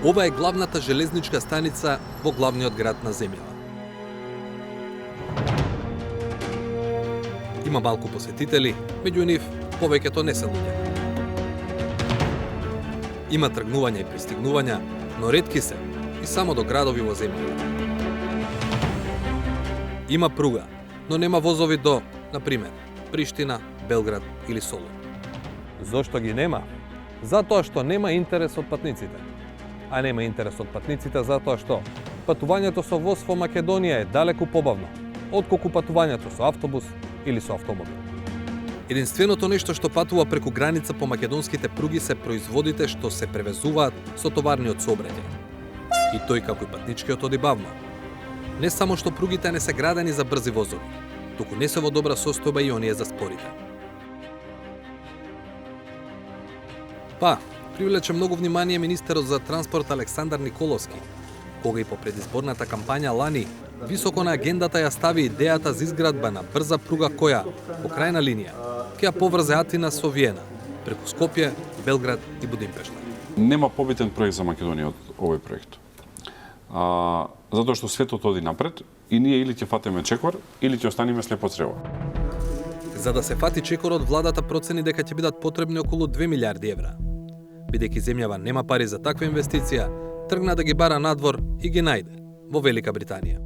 Ова е главната железничка станица во главниот град на земјава. Има малку посетители, меѓу нив повеќето не се луѓе. Има тргнувања и пристигнувања, но ретки се и само до градови во земјава. Има пруга, но нема возови до, например, Приштина, Белград или Солун. Зошто ги нема? Затоа што нема интерес од патниците. А нема интерес од патниците затоа што патувањето со воз во Македонија е далеку побавно, отколку патувањето со автобус или со автомобил. Единственото нешто што патува преку граница по македонските пруги се производите што се превезуваат со товарниот сообраќај. И тој како и патничкиот оди бавно. Не само што пругите не се градени за брзи возови, туку не се во добра состојба и оние за спорите. Па, привлече многу внимание министерот за транспорт Александар Николовски, кога и по предизборната кампања лани високо на агендата ја стави идејата за изградба на брза пруга која, по крајна линија, ќе ја поврзе Атина со Виена, преку Скопје, Белград и Будимпешта. Нема побитен проект за Македонија од овој проект. Затоа што светот оди напред и ние или ќе фатиме чекор, или ќе останеме слепо црево. За да се фати чекорот, владата процени дека ќе бидат потребни околу 2 милиарди евра. Бидејќи земјава нема пари за таква инвестиција, тргна да ги бара надвор и ги најде во Велика Британија.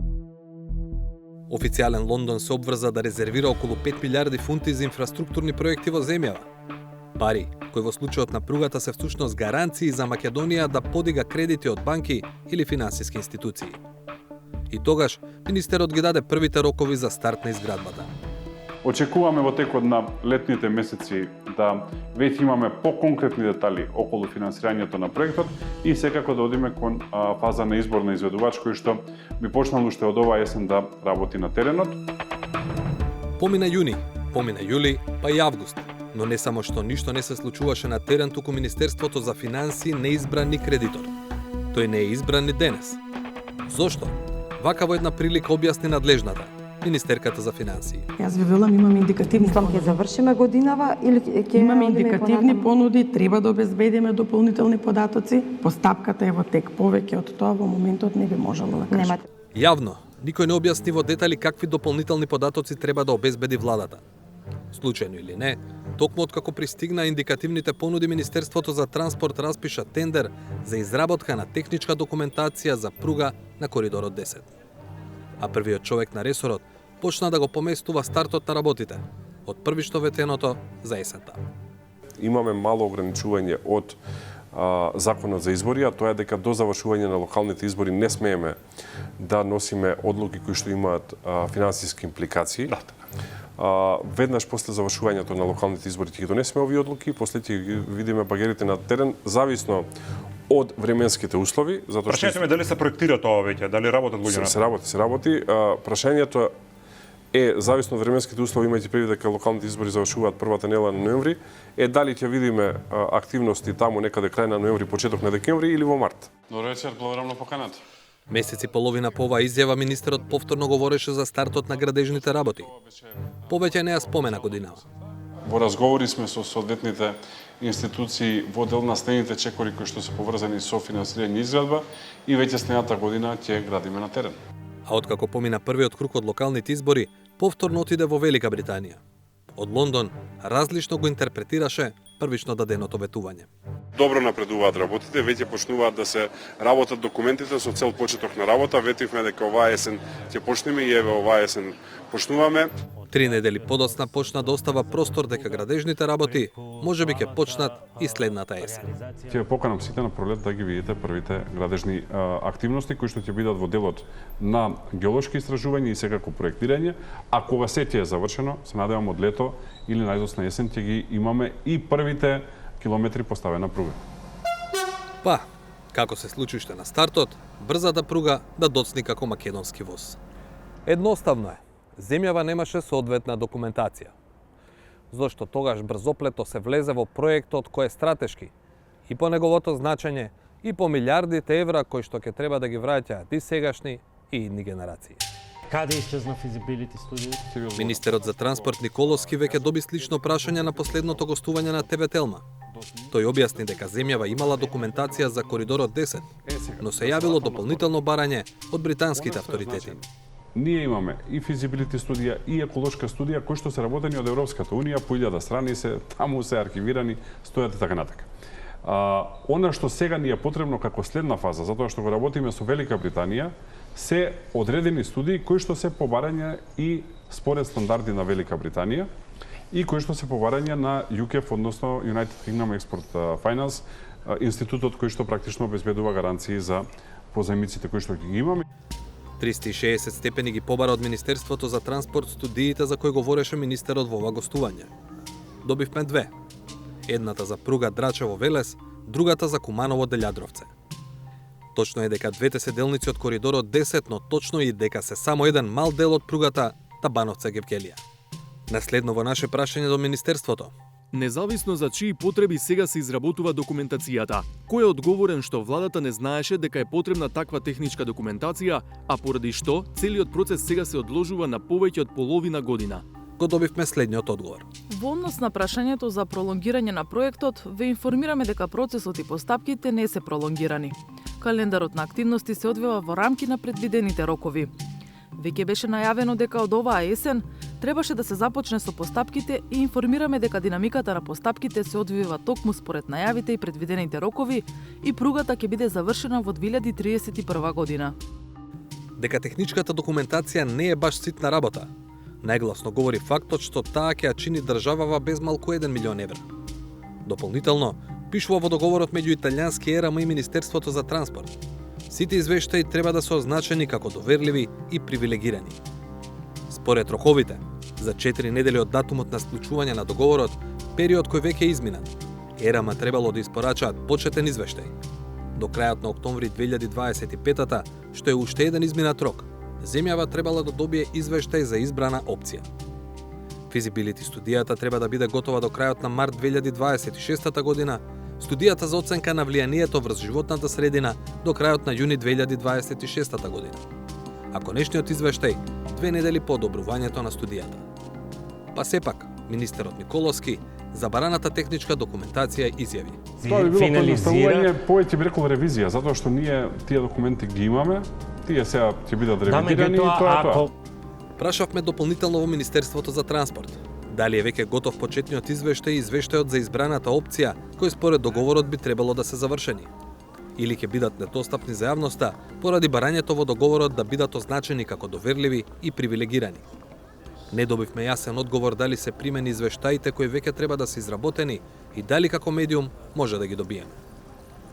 Официјален Лондон се обврза да резервира околу 5 милиарди фунти за инфраструктурни проекти во земјава. Пари кои во случајот на пругата се всушност гаранции за Македонија да подига кредити од банки или финансиски институции. И тогаш министерот ги даде првите рокови за старт на изградбата. Очекуваме во текот на летните месеци да веќе имаме поконкретни детали околу финансирањето на проектот и секако да одиме кон фаза на избор на изведувач кој што би почнал уште од оваа есен да работи на теренот. Помина јуни, помина јули, па и август. Но не само што ништо не се случуваше на терен, туку Министерството за финансии не избра ни кредитор. Тој не е избран ни денес. Зошто? Вака во една прилика објасни надлежната, Министерката за финансии. Јас ви велам, имаме индикативни понуди. Ќе завршиме годинава или ќе имаме индикативни понуди, треба да обезбедиме дополнителни податоци. Постапката е во тек, повеќе од тоа во моментот не би можело да кажам. Јавно, никој не објасни во детали какви дополнителни податоци треба да обезбеди владата. Случајно или не, токму откако пристигна индикативните понуди, Министерството за транспорт распиша тендер за изработка на техничка документација за пруга на коридорот 10. А првиот човек на ресорот почна да го поместува стартот на работите, од првишто ветеното за есента. Имаме мало ограничување од законот за избори, а тоа е дека до завршување на локалните избори не смееме да носиме одлуки кои што имаат финансиски импликации. Веднаш после завршувањето на локалните избори ќе ги донесеме овие одлуки, после ќе ги видиме багерите на терен, зависно од временските услови, затоа што прашањето е дали се проектира тоа веќе, дали работат луѓе на тоа. Се работи. Прашањето е зависно од временските услови, имајќи предвид дека локалните избори завршуваат првата недела на ноември, дали ќе видиме активности таму некаде крај на ноември, почеток на декември или во март. Добре вечер, благодарам на поканата. Месец и половина по оваа изјава министерот повторно говореше за стартот на градежните работи. Повеќе не ја спомена годинава. Во разговори сме со соодветните институции во дел на стените чекори кои што се поврзани со финансирање и изградба и веќе следната година ќе градиме на терен. А откако помина првиот круг од локалните избори, повторно отиде во Велика Британија. Од Лондон различно го интерпретираше првично даденото ветување. Добро напредуваат работите, веќе почнуваат да се работат документите со цел почеток на работа. Ветивме дека оваа есен ќе почнеме и еве оваа есен почнуваме. 3 недели подоцна почна да остава простор дека градежните работи можеби ќе почнат и следната есен. Ќе поканам сите на пролет да ги видите првите градежни активности кои што ќе бидат во делот на геолошки истражувања и секако проектирање, а кога се ќе е завршено, се надевам од лето или најдосна есен ќе ги имаме и првите километри поставена пруга. Па, како се случи уште на стартот, брзата пруга да доцни како македонски воз. Едноставно е. Земјава немаше соодветна документација. Зошто тогаш брзоплето се влезе во проектот кој е стратешки и по неговото значење и по милиардите евра кои што ќе треба да ги враќаат и сегашни и идни генерации. Каде исчезна физибилити студијата? Министерот за транспорт Николовски веќе доби слично прашање на последното гостување на ТВ Телма. Тој објасни дека земјава имала документација за коридорот 10, но се јавило дополнително барање од британските авторитети. Ние имаме и физибилити студија и еколошка студија кои што се работени од Европската Унија, по 1000 страни се, таму се архивирани, стојат и така натака. Она што сега ни е потребно како следна фаза, затоа што го работиме со Велика Британија, се одредени студии кои што се побарање и според стандарди на Велика Британија и кои што се побарање на UKEF, односно United Kingdom Export Finance, институтот кој што практично обезбедува гаранции за позајмиците кои што ги имаме. 360 степени ги побара од Министерството за транспорт студиите за кои говореше министерот во ова гостување. Добивме две. Едната за пруга Драчево-Велес, другата за Куманово-Делјадровце. Точно е дека двете се делници од коридорот 10, но точно и дека се само еден мал дел од пругата Табановце-Гевгелија. Наследно во наше прашање до Министерството. Независно за чии потреби сега се изработува документацијата, кој е одговорен што владата не знаеше дека е потребна таква техничка документација, а поради што целиот процес сега се одложува на повеќе од половина година? Го добивме следниот одговор. Во однос на прашањето за пролонгирање на проектот, ве информираме дека процесот и постапките не се пролонгирани. Календарот на активности се одвива во рамки на предвидените рокови. Веќе беше најавено дека од оваа есен требаше да се започне со постапките и информираме дека динамиката на постапките се одвива токму според најавите и предвидените рокови и пругата ќе биде завршена во 2031 година. Дека техничката документација не е баш ситна работа. Најгласно говори фактот што таа ќе ја чини државава без малку 1 милион евра. Дополнително, пишува во договорот меѓу италијански ЕРМ и Министерството за транспорт. Сите извештаи треба да се означени како доверливи и привилегирани. Според роковите, за 4 недели од датумот на склучување на договорот, период кој веќе е изминат, ЕРМ требало да испорачаат почетен извештај. До крајот на октомври 2025-та, што е уште еден изминат рок, земјава требала да добие извештај за избрана опција. Физибилити студијата треба да биде готова до крајот на март 2026 година, студијата за оценка на влијанието врз животната средина до крајот на јуни 2026 година. А конечниот извештај 2 недели по одобрувањето на студијата. Па сепак, министерот Николовски забараната техничка документација изјави. Тоа би било поедноставување, повеќе би рекол ревизија, затоа што ние тие документи ги имаме, тие сега ќе бидат ревидирани и тоа е тоа. Прашавме дополнително во Министерството за транспорт. Дали е веќе готов почетниот извештај и извештајот за избраната опција, кој според договорот би требало да се завршени? Или ќе бидат недостапни за јавноста поради барањето во договорот да бидат означени како доверливи и привилегирани? Не добивме јасен одговор дали се примени извештаите кои веќе треба да се изработени и дали како медиум може да ги добиеме.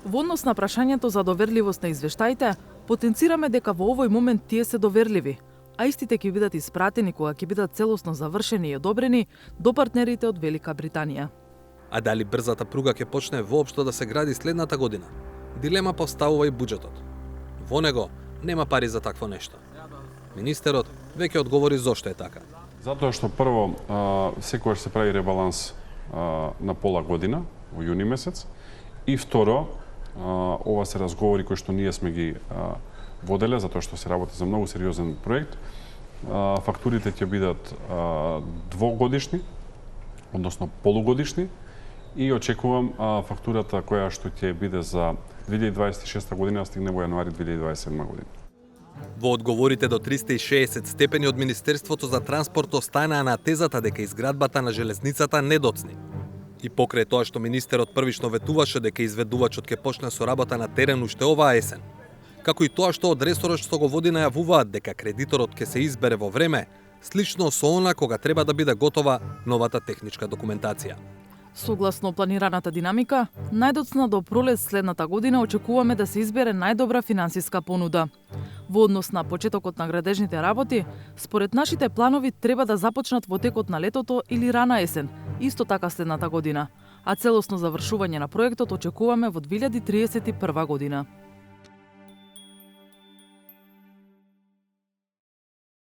Во однос на прашањето за доверливост на извештаите, потенцираме дека во овој момент тие се доверливи, а истите ќе бидат испратени кога ќе бидат целосно завршени и одобрени до партнерите од Велика Британија. А дали брзата пруга ќе почне воопшто да се гради следната година? Дилема поставува и буџетот. Во него нема пари за такво нешто. Министерот веќе одговори зошто е така. Затоа што прво секогаш се прави ребаланс на пола година, во јуни месец, и второ, ова се разговори кои што ние сме ги воделе, затоа што се работи за многу сериозен проект. Фактурите ќе бидат двогодишни, односно полугодишни, и очекувам фактурата која што ќе биде за 2026 година стигне во јануари 2027 година. Во одговорите до 360 степени од Министерството за транспорт останаа на тезата дека изградбата на железницата не доцни. И покрај тоа што министерот првично ветуваше дека изведувачот ќе почне со работа на терен уште оваа есен, како и тоа што од ресорот што го води најавуваат дека кредиторот ќе се избере во време, слично со она кога треба да биде готова новата техничка документација. Согласно планираната динамика, најдоцна до пролет следната година очекуваме да се избере најдобра финансиска понуда. Во однос на почетокот на градежните работи, според нашите планови треба да започнат во текот на летото или рана есен, исто така следната година, а целосно завршување на проектот очекуваме во 2031 година.